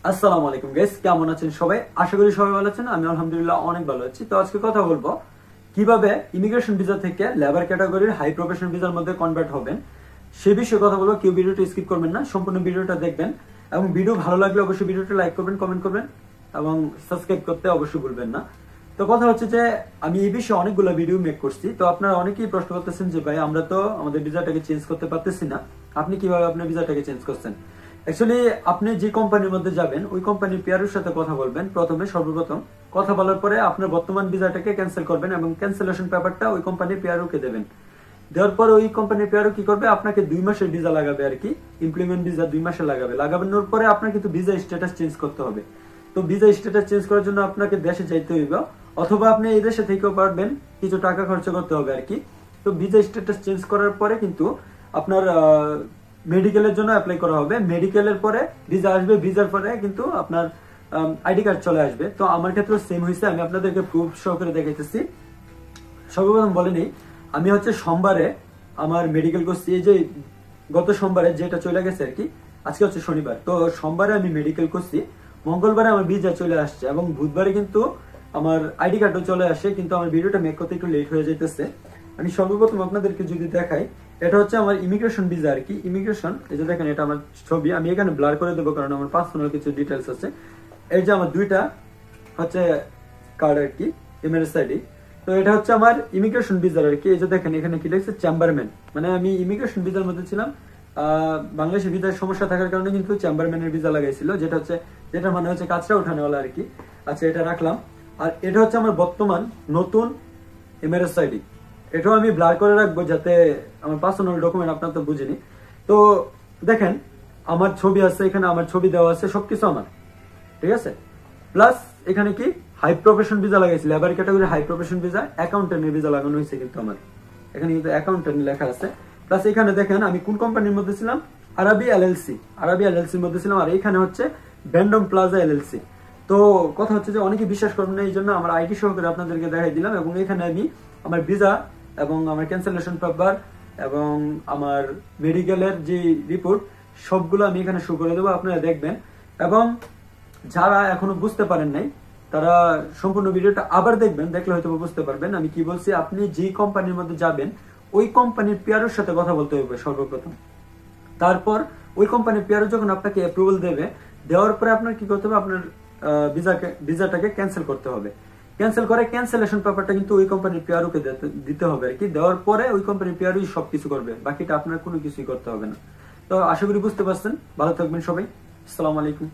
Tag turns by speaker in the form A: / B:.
A: আসসালামু আলাইকুম গাইস, কেমন আছেন সবাই? আশা করি সবাই ভালো আছেন। আমি আলহামদুলিল্লাহ অনেক ভালো আছি। তো আজকে কথা বলবো কিভাবে ইমিগ্রেশন ভিসা থেকে লেবার ক্যাটাগরির হাই প্রফেশন ভিসার মধ্যে কনভার্ট হবেন সে বিষয়ে কথা বলবো। কেউ ভিডিওটা স্কিপ করবেন না, সম্পূর্ণ ভিডিওটা দেখবেন এবং ভিডিও ভালো লাগলে অবশ্যই ভিডিওটা লাইক করবেন, কমেন্ট করবেন এবং সাবস্ক্রাইব করতে অবশ্যই ভুলবেন না। তো কথা হচ্ছে যে আমি এই বিষয়ে অনেকগুলো ভিডিও মেক করছি। তো আপনারা অনেকেই প্রশ্ন করতেছেন যে ভাই আমরা তো আমাদের ভিসাটাকে চেঞ্জ করতে পারতেছি না, আপনি কিভাবে আপনার ভিসাটাকে চেঞ্জ করছেন। অ্যাকচুয়ালি আপনি যে কোম্পানির মধ্যে যাবেন ওই কোম্পানির পিআরের সাথে কথা বলবেন। সর্বপ্রথম কথা বলার পরে আপনার বর্তমান ভিসাটাকে ক্যান্সেল করবেন এবং ক্যান্সেলেশন পেপারটা ওই কোম্পানির পিআরওকে দেবেন। দেওয়ার পর ওই কোম্পানির পিআরও কি করবে, আপনাকে 2 মাসের ভিসা লাগাবে আর কি, ইমপ্লিমেন্ট ভিসা 2 মাসে লাগানোর পরে আপনার কিন্তু ভিসা স্ট্যাটাস চেঞ্জ করতে হবে। তো ভিসা স্ট্যাটাস চেঞ্জ করার জন্য আপনাকে দেশে যাইতে হইবে, অথবা আপনি এই দেশে থেকেও পারবেন, কিছু টাকা খরচ করতে হবে আর কি। তো ভিসা স্ট্যাটাস চেঞ্জ করার পরে কিন্তু আপনার মেডিকেলের জন্য অ্যাপ্লাই করা হবে। মেডিকেলের পরে ভিসা আসবে, ভিসার পরে কিন্তু আপনার আইডি কার্ড চলে আসবে। তো আমার ক্ষেত্রে সেম হয়েছে, আমি আপনাদেরকে প্রুফ সহকারে দেখাইতেছি। সর্বপ্রথম বলে নেই, আমি হচ্ছে সোমবারে আমার মেডিকেল করছি, এই যে গত সোমবারে যেটা চলে গেছে আর কি, আজকে হচ্ছে শনিবার। তো সোমবারে আমি মেডিকেল করছি, মঙ্গলবারে আমার ভিসা চলে আসছে এবং বুধবারে কিন্তু আমার আইডি কার্ডও চলে আসে। কিন্তু আমার ভিডিওটা মেক করতে একটু লেট হয়ে যেতেছে। আমি সর্বপ্রথম আপনাদেরকে যদি দেখাই, এটা হচ্ছে আমার ইমিগ্রেশন ভিসা আর কি। ইমিগ্রেশন, এই যে দেখেন এটা আমার ছবি, আমি এখানে ব্লার করে দেবো কারণ আমার পার্সোনাল কিছু ডিটেলস আছে। এই যে আমার দুইটা হচ্ছে কার্ড আর কি, এমএরএস আইডি। তো এটা হচ্ছে আমার ইমিগ্রেশন ভিসা আর কি। এই যে দেখেন এখানে কি লিখছে, চেম্বারম্যান, মানে আমি ইমিগ্রেশন ভিসার মধ্যে ছিলাম। বাংলাদেশের ভিসার সমস্যা থাকার কারণে কিন্তু চেম্বারম্যানের ভিসা লাগাইছিল, যেটা মানে হচ্ছে কাজটা উঠানেওয়ালা আর কি। আচ্ছা, এটা রাখলাম। আর এটা হচ্ছে আমার বর্তমান নতুন এমআরএস আইডি, এটাও আমি ব্লার করে রাখবো যাতে আমার পার্সোনাল ডকুমেন্ট আপনার তো বুঝিনি। তো দেখেন আমার ছবি আছে এখানে, আমার ছবি দেওয়া আছে, সবকিছু আমার ঠিক আছে। প্লাস এখানে কি হাই প্রফেশন ভিসা লাগাইছি, labour category high profession visa, অ্যাকাউন্টেন্টের ভিসা লাগানো হয়েছে কিন্তু আমার এখানে, কিন্তু অ্যাকাউন্টেন্ট লেখা আছে। প্লাস এখানে দেখেন আমি কোন কোম্পানির মধ্যে ছিলাম, আরাবি এলএলসির মধ্যে ছিলাম। আর এখানে হচ্ছে ব্যান্ডম প্লাজা এলএলসি। তো কথা হচ্ছে যে অনেকে বিশ্বাস করবেন না, এই জন্য আমার আইডি সহকারে আপনাদেরকে দেখাই দিলাম। এবং এখানে আমি আমার ভিসা এবং আমার ক্যান্সেলেশন পেপার এবং আমার মেডিকেলের যে রিপোর্ট সবগুলো আমি এখানে শো করে দেবো, আপনারা দেখবেন। এবং যারা এখনো বুঝতে পারেন নাই তারা সম্পূর্ণ ভিডিওটা আবার দেখবেন, দেখলে হয়তো বুঝতে পারবেন আমি কি বলছি। আপনি যে কোম্পানির মধ্যে যাবেন ওই কোম্পানির পিআরওর সাথে কথা বলতে হবে সর্বপ্রথম। তারপর ওই কোম্পানির পিআরও যখন আপনাকে অ্যাপ্রুভাল দেওয়ার পরে আপনার কি করতে হবে, আপনার ভিসাটাকে ক্যান্সেল করতে হবে। ক্যান্সেল করে ক্যান্সেলেশন পেপারটা কিন্তু ওই কোম্পানির পিআরওকে দিতে হবে আর কি। দেওয়ার পরে ওই কোম্পানির পিআরওই সবকিছু করবে, বাকিটা আপনার কোনো কিছুই করতে হবে না। তো আশা করি বুঝতে পারছেন। ভালো থাকবেন সবাই। আসসালামু আলাইকুম।